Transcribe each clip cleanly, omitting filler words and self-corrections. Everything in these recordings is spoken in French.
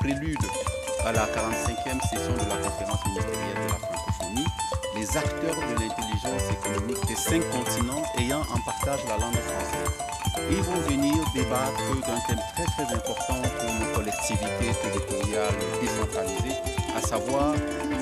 prélude à la 45e session de la conférence ministérielle de la francophonie, les acteurs de l'intelligence économique des 5 continents ayant en partage la langue française. Ils vont venir débattre d'un thème très très important pour nos collectivités territoriales décentralisées, à savoir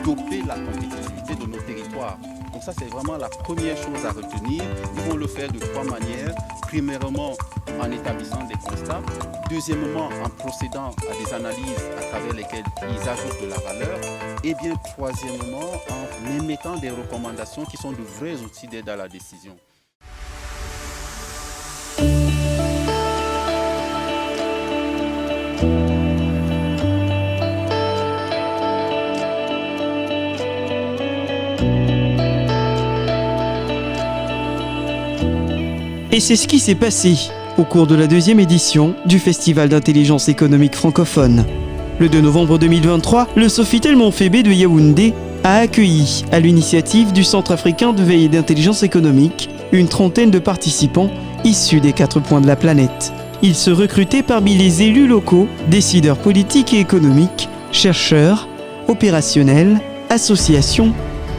doper la compétitivité de nos territoires. Donc ça, c'est vraiment la première chose à retenir. Ils vont le faire de 3 manières. Premièrement, en établissant des constats. Deuxièmement, en procédant à des analyses à travers lesquelles ils ajoutent de la valeur. Et bien, troisièmement, en émettant des recommandations qui sont de vrais outils d'aide à la décision. Et c'est ce qui s'est passé au cours de la 2e édition du Festival d'intelligence économique francophone. Le 2 novembre 2023, le Sofitel Monfébé de Yaoundé a accueilli, à l'initiative du Centre africain de veille et d'intelligence économique, une trentaine de participants issus des 4 points de la planète. Ils se recrutaient parmi les élus locaux, décideurs politiques et économiques, chercheurs, opérationnels, associations,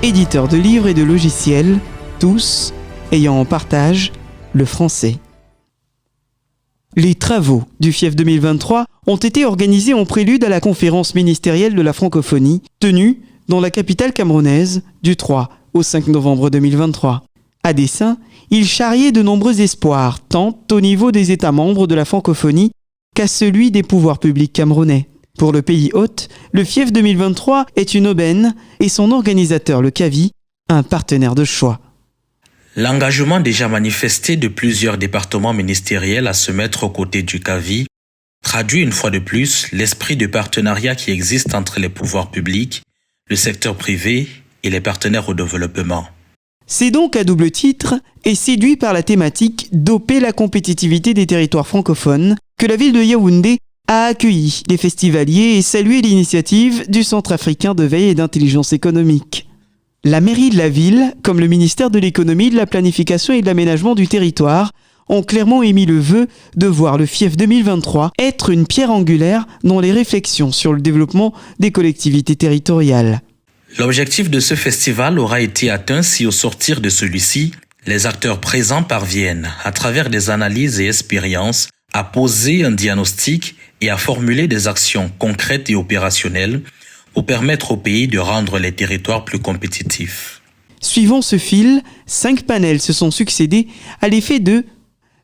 éditeurs de livres et de logiciels, tous ayant en partage le français. Les travaux du FIEF 2023 ont été organisés en prélude à la conférence ministérielle de la francophonie tenue dans la capitale camerounaise du 3 au 5 novembre 2023. À dessein, ils charriaient de nombreux espoirs, tant au niveau des États membres de la francophonie qu'à celui des pouvoirs publics camerounais. Pour le pays hôte, le FIEF 2023 est une aubaine et son organisateur, le CAVI, un partenaire de choix. L'engagement déjà manifesté de plusieurs départements ministériels à se mettre aux côtés du CAVI traduit une fois de plus l'esprit de partenariat qui existe entre les pouvoirs publics, le secteur privé et les partenaires au développement. C'est donc à double titre et séduit par la thématique doper la compétitivité des territoires francophones que la ville de Yaoundé a accueilli les festivaliers et salué l'initiative du Centre africain de veille et d'intelligence économique. La mairie de la ville, comme le ministère de l'économie, de la planification et de l'aménagement du territoire, ont clairement émis le vœu de voir le FIEF 2023 être une pierre angulaire dans les réflexions sur le développement des collectivités territoriales. L'objectif de ce festival aura été atteint si au sortir de celui-ci, les acteurs présents parviennent, à travers des analyses et expériences, à poser un diagnostic et à formuler des actions concrètes et opérationnelles pour permettre au pays de rendre les territoires plus compétitifs. Suivant ce fil, 5 panels se sont succédés à l'effet de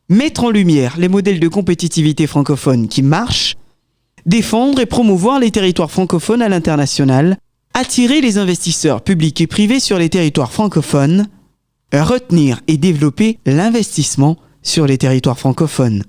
mettre en lumière les modèles de compétitivité francophone qui marchent, défendre et promouvoir les territoires francophones à l'international, attirer les investisseurs publics et privés sur les territoires francophones, retenir et développer l'investissement sur les territoires francophones.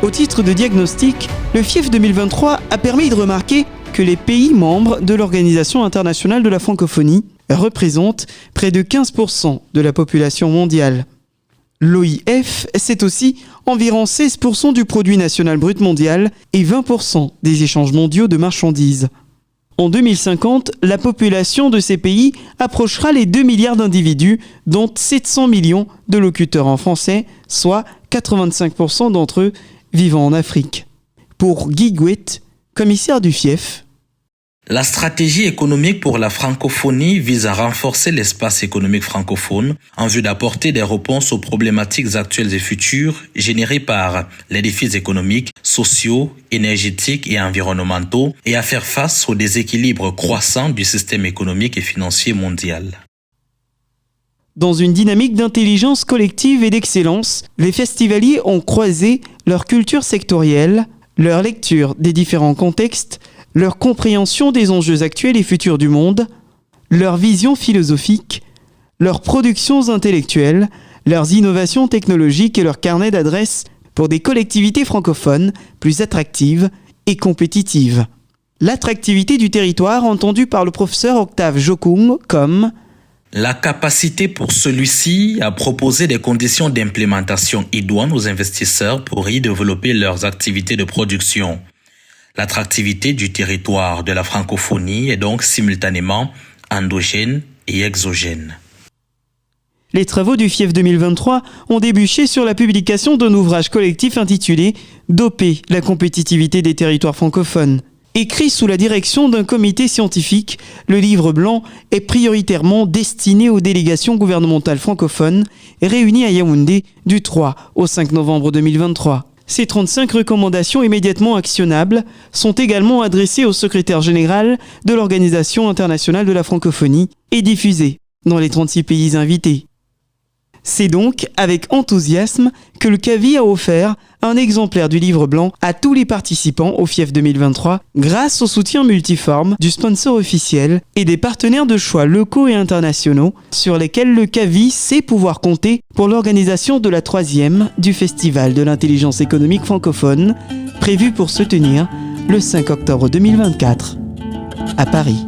Au titre de diagnostic, le FIEF 2023 a permis de remarquer que les pays membres de l'Organisation internationale de la francophonie représentent près de 15% de la population mondiale. L'OIF, c'est aussi environ 16% du produit national brut mondial et 20% des échanges mondiaux de marchandises. En 2050, la population de ces pays approchera les 2 milliards d'individus, dont 700 millions de locuteurs en français, soit 85% d'entre eux vivant en Afrique. Pour Guy Gouet, commissaire du FIEF, la stratégie économique pour la francophonie vise à renforcer l'espace économique francophone en vue d'apporter des réponses aux problématiques actuelles et futures générées par les défis économiques, sociaux, énergétiques et environnementaux et à faire face aux déséquilibres croissants du système économique et financier mondial. Dans une dynamique d'intelligence collective et d'excellence, les festivaliers ont croisé leur culture sectorielle, leur lecture des différents contextes, leur compréhension des enjeux actuels et futurs du monde, leur vision philosophique, leurs productions intellectuelles, leurs innovations technologiques et leur carnet d'adresses pour des collectivités francophones plus attractives et compétitives. L'attractivité du territoire entendue par le professeur Octave Jokung comme la capacité pour celui-ci à proposer des conditions d'implémentation idoines aux investisseurs pour y développer leurs activités de production. L'attractivité du territoire de la francophonie est donc simultanément endogène et exogène. Les travaux du FIEF 2023 ont débouché sur la publication d'un ouvrage collectif intitulé « Doper la compétitivité des territoires francophones ». Écrit sous la direction d'un comité scientifique, le livre blanc est prioritairement destiné aux délégations gouvernementales francophones réunies à Yaoundé du 3 au 5 novembre 2023. Ces 35 recommandations immédiatement actionnables sont également adressées au secrétaire général de l'Organisation internationale de la francophonie et diffusées dans les 36 pays invités. C'est donc avec enthousiasme que le CAVI a offert un exemplaire du livre blanc à tous les participants au FIEF 2023 grâce au soutien multiforme du sponsor officiel et des partenaires de choix locaux et internationaux sur lesquels le CAVI sait pouvoir compter pour l'organisation de la 3e du Festival de l'intelligence économique francophone prévu pour se tenir le 5 octobre 2024 à Paris.